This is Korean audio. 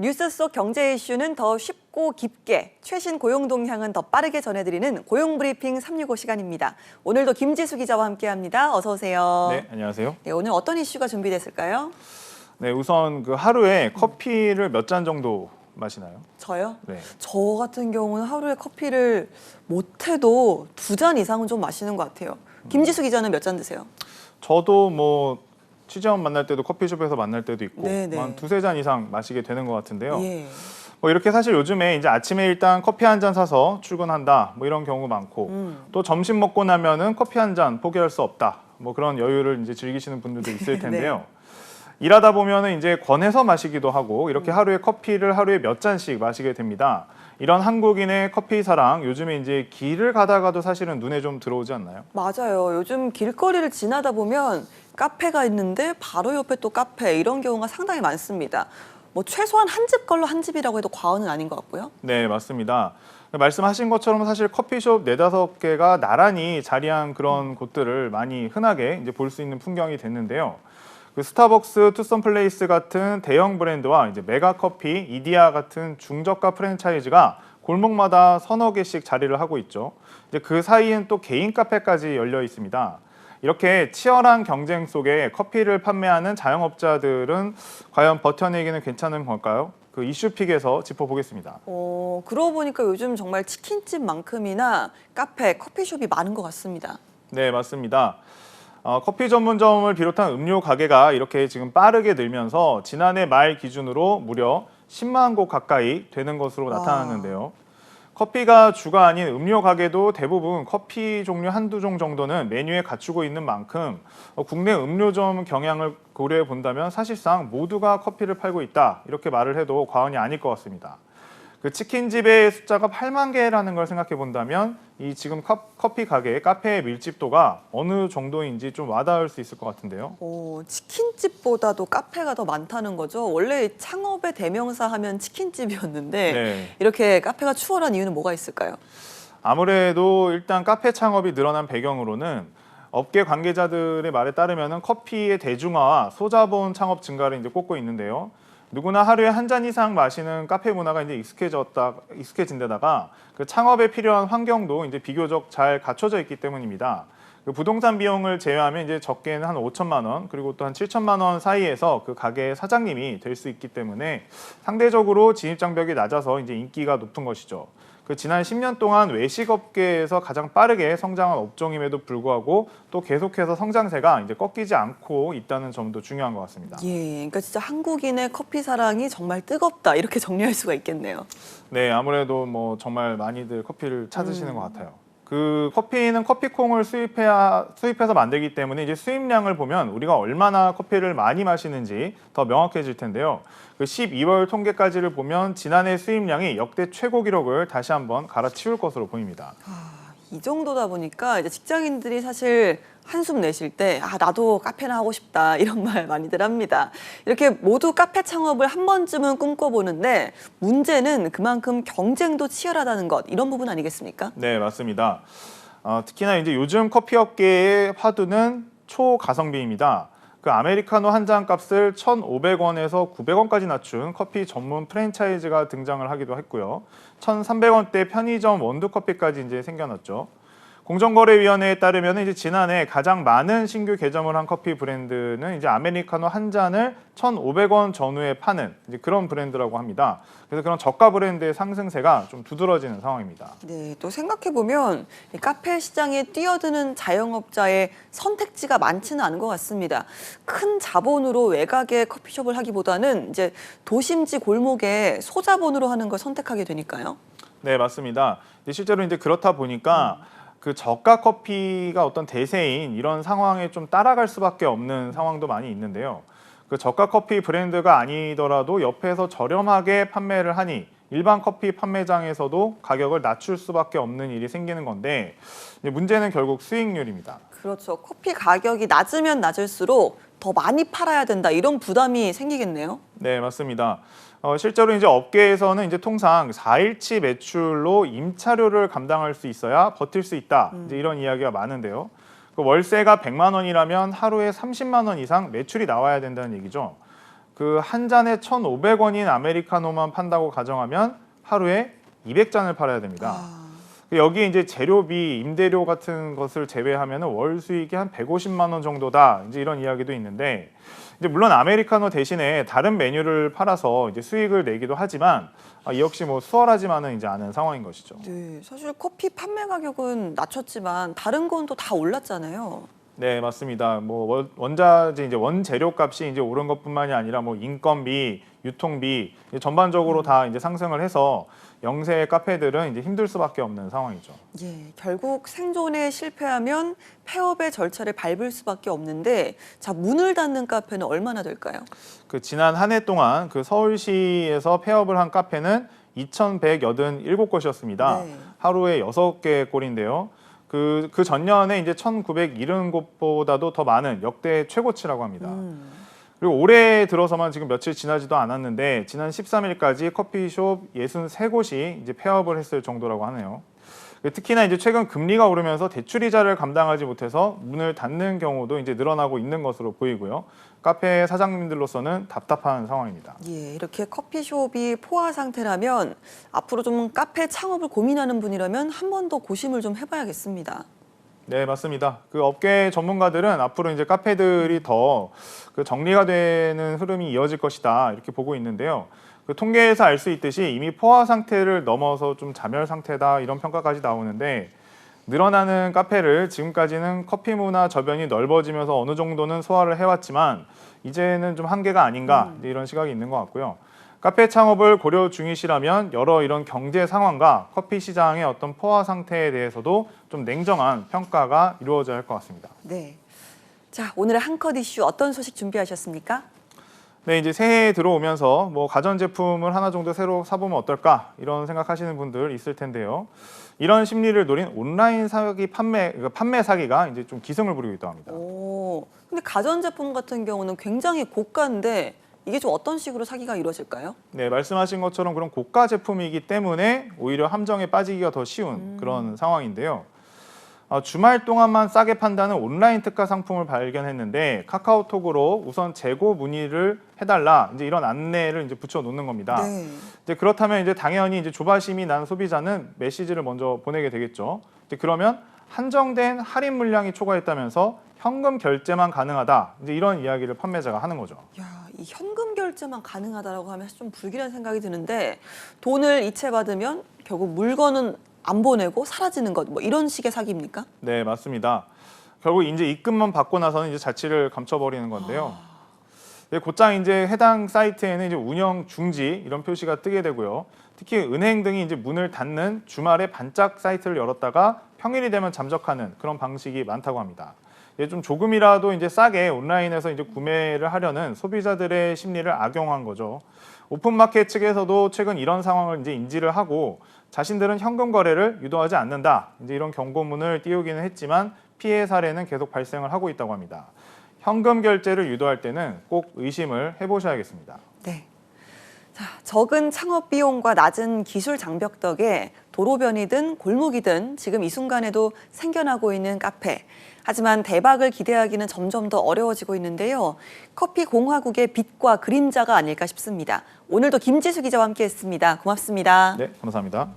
뉴스 속 경제 이슈는 더 쉽고 깊게, 최신 고용 동향은 더 빠르게 전해드리는 고용 브리핑 365 시간입니다. 오늘도 김지수 기자와 함께합니다. 어서 오세요. 네, 안녕하세요. 네, 오늘 어떤 이슈가 준비됐을까요? 네, 우선 그 하루에 커피를 몇 잔 정도 마시나요? 저요? 네. 저 같은 경우는 하루에 커피를 못해도 2잔 이상은 좀 마시는 것 같아요. 김지수 기자는 몇 잔 드세요? 저도 뭐 취재원 만날 때도 커피숍에서 만날 때도 있고 네네. 한 2~3잔 이상 마시게 되는 것 같은데요. 예. 뭐 이렇게 사실 요즘에 이제 아침에 일단 커피 한 잔 사서 출근한다 뭐 이런 경우가 많고 또 점심 먹고 나면은 커피 한 잔 포기할 수 없다 뭐 그런 여유를 이제 즐기시는 분들도 있을 텐데요. 일하다 보면은 이제 권해서 마시기도 하고 이렇게 하루에 커피를 하루에 몇 잔씩 마시게 됩니다. 이런 한국인의 커피 사랑 요즘에 이제 길을 가다가도 사실은 눈에 좀 들어오지 않나요? 맞아요. 요즘 길거리를 지나다 보면 카페가 있는데 바로 옆에 또 카페 이런 경우가 상당히 많습니다. 뭐 최소한 한 집 걸로 한 집이라고 해도 과언은 아닌 것 같고요. 네, 맞습니다. 말씀하신 것처럼 사실 커피숍 4~5개가 나란히 자리한 그런 곳들을 많이 흔하게 이제 볼 수 있는 풍경이 됐는데요. 그 스타벅스, 투썸플레이스 같은 대형 브랜드와 이제 메가커피, 이디야 같은 중저가 프랜차이즈가 골목마다 서너 개씩 자리를 하고 있죠. 이제 그 사이엔 또 개인 카페까지 열려 있습니다. 이렇게 치열한 경쟁 속에 커피를 판매하는 자영업자들은 과연 버텨내기는 괜찮은 걸까요? 그 이슈픽에서 짚어보겠습니다. 그러고 보니까 요즘 정말 치킨집만큼이나 카페, 커피숍이 많은 것 같습니다. 네, 맞습니다. 커피 전문점을 비롯한 음료 가게가 이렇게 지금 빠르게 늘면서 지난해 말 기준으로 무려 10만 곳 가까이 되는 것으로 나타났는데요. 커피가 주가 아닌 음료 가게도 대부분 커피 종류 한두 종 정도는 메뉴에 갖추고 있는 만큼 국내 음료점 경향을 고려해 본다면 사실상 모두가 커피를 팔고 있다 이렇게 말을 해도 과언이 아닐 것 같습니다. 그 치킨집의 숫자가 8만 개라는 걸 생각해 본다면 이 지금 커피 가게, 카페의 밀집도가 어느 정도인지 좀 와닿을 수 있을 것 같은데요. 치킨집보다도 카페가 더 많다는 거죠. 원래 창업의 대명사 하면 치킨집이었는데 네. 이렇게 카페가 추월한 이유는 뭐가 있을까요? 아무래도 일단 카페 창업이 늘어난 배경으로는 업계 관계자들의 말에 따르면 커피의 대중화와 소자본 창업 증가를 이제 꼽고 있는데요. 누구나 하루에 한 잔 이상 마시는 카페 문화가 이제 익숙해진 데다가 그 창업에 필요한 환경도 이제 비교적 잘 갖춰져 있기 때문입니다. 그 부동산 비용을 제외하면 이제 적게는 한 5천만 원 그리고 또 한 7천만 원 사이에서 그 가게의 사장님이 될 수 있기 때문에 상대적으로 진입 장벽이 낮아서 이제 인기가 높은 것이죠. 그 지난 10년 동안 외식업계에서 가장 빠르게 성장한 업종임에도 불구하고 또 계속해서 성장세가 이제 꺾이지 않고 있다는 점도 중요한 것 같습니다. 예, 그러니까 진짜 한국인의 커피 사랑이 정말 뜨겁다 이렇게 정리할 수가 있겠네요. 네, 아무래도 뭐 정말 많이들 커피를 찾으시는 것 같아요. 그 커피는 커피콩을 수입해서 만들기 때문에 이제 수입량을 보면 우리가 얼마나 커피를 많이 마시는지 더 명확해질 텐데요. 그 12월 통계까지를 보면 지난해 수입량이 역대 최고 기록을 다시 한번 갈아치울 것으로 보입니다. 이 정도다 보니까 이제 직장인들이 사실 한숨 내쉴 때 나도 카페나 하고 싶다 이런 말 많이들 합니다. 이렇게 모두 카페 창업을 한 번쯤은 꿈꿔보는데 문제는 그만큼 경쟁도 치열하다는 것 이런 부분 아니겠습니까? 네, 맞습니다. 특히나 이제 요즘 커피 업계의 화두는 초가성비입니다. 그 아메리카노 한 잔 값을 1,500원에서 900원까지 낮춘 커피 전문 프랜차이즈가 등장을 하기도 했고요. 1,300원대 편의점 원두커피까지 이제 생겨났죠. 공정거래위원회에 따르면 이제 지난해 가장 많은 신규 개점을 한 커피 브랜드는 이제 아메리카노 한 잔을 1,500원 전후에 파는 이제 그런 브랜드라고 합니다. 그래서 그런 저가 브랜드의 상승세가 좀 두드러지는 상황입니다. 네, 또 생각해 보면 카페 시장에 뛰어드는 자영업자의 선택지가 많지는 않은 것 같습니다. 큰 자본으로 외곽에 커피숍을 하기보다는 이제 도심지 골목에 소자본으로 하는 걸 선택하게 되니까요. 네, 맞습니다. 실제로 이제 그렇다 보니까 그 저가 커피가 어떤 대세인 이런 상황에 좀 따라갈 수밖에 없는 상황도 많이 있는데요. 그 저가 커피 브랜드가 아니더라도 옆에서 저렴하게 판매를 하니 일반 커피 판매장에서도 가격을 낮출 수밖에 없는 일이 생기는 건데 문제는 결국 수익률입니다. 그렇죠. 커피 가격이 낮으면 낮을수록 더 많이 팔아야 된다 이런 부담이 생기겠네요. 네, 맞습니다. 실제로 이제 업계에서는 이제 통상 4일치 매출로 임차료를 감당할 수 있어야 버틸 수 있다. 이제 이런 이야기가 많은데요. 그 월세가 100만 원이라면 하루에 30만 원 이상 매출이 나와야 된다는 얘기죠. 그 한 잔에 1,500원인 아메리카노만 판다고 가정하면 하루에 200잔을 팔아야 됩니다. 여기에 이제 재료비, 임대료 같은 것을 제외하면 월 수익이 한 150만 원 정도다. 이제 이런 이야기도 있는데, 이제 물론 아메리카노 대신에 다른 메뉴를 팔아서 이제 수익을 내기도 하지만 이 역시 뭐 수월하지만은 이제 않은 상황인 것이죠. 네, 사실 커피 판매 가격은 낮췄지만 다른 건 또 다 올랐잖아요. 네, 맞습니다. 뭐 원자재 이제 원재료 값이 이제 오른 것뿐만이 아니라 뭐 인건비, 유통비 전반적으로 다 이제 상승을 해서 영세 카페들은 이제 힘들 수밖에 없는 상황이죠. 예, 결국 생존에 실패하면 폐업의 절차를 밟을 수밖에 없는데, 자, 문을 닫는 카페는 얼마나 될까요? 그 지난 한 해 동안 그 서울시에서 폐업을 한 카페는 2,187곳이었습니다. 네. 하루에 6개 꼴인데요. 그 전년에 이제 1,970곳보다도 더 많은 역대 최고치라고 합니다. 그리고 올해 들어서만 지금 며칠 지나지도 않았는데 지난 13일까지 커피숍 63곳이 이제 폐업을 했을 정도라고 하네요. 특히나 이제 최근 금리가 오르면서 대출 이자를 감당하지 못해서 문을 닫는 경우도 이제 늘어나고 있는 것으로 보이고요. 카페 사장님들로서는 답답한 상황입니다. 예, 이렇게 커피숍이 포화 상태라면 앞으로 좀 카페 창업을 고민하는 분이라면 한 번 더 고심을 좀 해봐야겠습니다. 네, 맞습니다. 그 업계 전문가들은 앞으로 이제 카페들이 더 그 정리가 되는 흐름이 이어질 것이다 이렇게 보고 있는데요. 그 통계에서 알 수 있듯이 이미 포화 상태를 넘어서 좀 자멸 상태다 이런 평가까지 나오는데, 늘어나는 카페를 지금까지는 커피 문화 저변이 넓어지면서 어느 정도는 소화를 해왔지만 이제는 좀 한계가 아닌가 이런 시각이 있는 것 같고요. 카페 창업을 고려 중이시라면 여러 이런 경제 상황과 커피 시장의 어떤 포화 상태에 대해서도 좀 냉정한 평가가 이루어져야 할 것 같습니다. 네. 자, 오늘의 한컷 이슈 어떤 소식 준비하셨습니까? 네, 이제 새해 들어오면서 뭐 가전제품을 하나 정도 새로 사보면 어떨까 이런 생각하시는 분들 있을 텐데요. 이런 심리를 노린 온라인 사기 판매 사기가 이제 좀 기승을 부리고 있다고 합니다. 오, 근데 가전제품 같은 경우는 굉장히 고가인데 이게 좀 어떤 식으로 사기가 이루어질까요? 네, 말씀하신 것처럼 그런 고가 제품이기 때문에 오히려 함정에 빠지기가 더 쉬운 그런 상황인데요. 주말 동안만 싸게 판다는 온라인 특가 상품을 발견했는데 카카오톡으로 우선 재고 문의를 해달라 이제 이런 안내를 이제 붙여 놓는 겁니다. 네. 이제 그렇다면 이제 당연히 이제 조바심이 난 소비자는 메시지를 먼저 보내게 되겠죠. 이제 그러면 한정된 할인 물량이 초과했다면서 현금 결제만 가능하다 이제 이런 이야기를 판매자가 하는 거죠. 야, 이 현금 결제만 가능하다라고 하면 좀 불길한 생각이 드는데, 돈을 이체받으면 결국 물건은 안 보내고 사라지는 것, 뭐 이런 식의 사기입니까? 네, 맞습니다. 결국 이제 입금만 받고 나서는 이제 자취를 감춰버리는 건데요. 네, 곧장 이제 해당 사이트에는 이제 운영 중지 이런 표시가 뜨게 되고요. 특히 은행 등이 이제 문을 닫는 주말에 반짝 사이트를 열었다가 평일이 되면 잠적하는 그런 방식이 많다고 합니다. 좀 조금이라도 이제 싸게 온라인에서 이제 구매를 하려는 소비자들의 심리를 악용한 거죠. 오픈마켓 측에서도 최근 이런 상황을 이제 인지를 하고 자신들은 현금 거래를 유도하지 않는다. 이제 이런 경고문을 띄우기는 했지만 피해 사례는 계속 발생을 하고 있다고 합니다. 현금 결제를 유도할 때는 꼭 의심을 해보셔야겠습니다. 네. 자, 적은 창업 비용과 낮은 기술 장벽 덕에 도로변이든 골목이든 지금 이 순간에도 생겨나고 있는 카페. 하지만 대박을 기대하기는 점점 더 어려워지고 있는데요. 커피 공화국의 빛과 그림자가 아닐까 싶습니다. 오늘도 김지수 기자와 함께했습니다. 고맙습니다. 네, 감사합니다.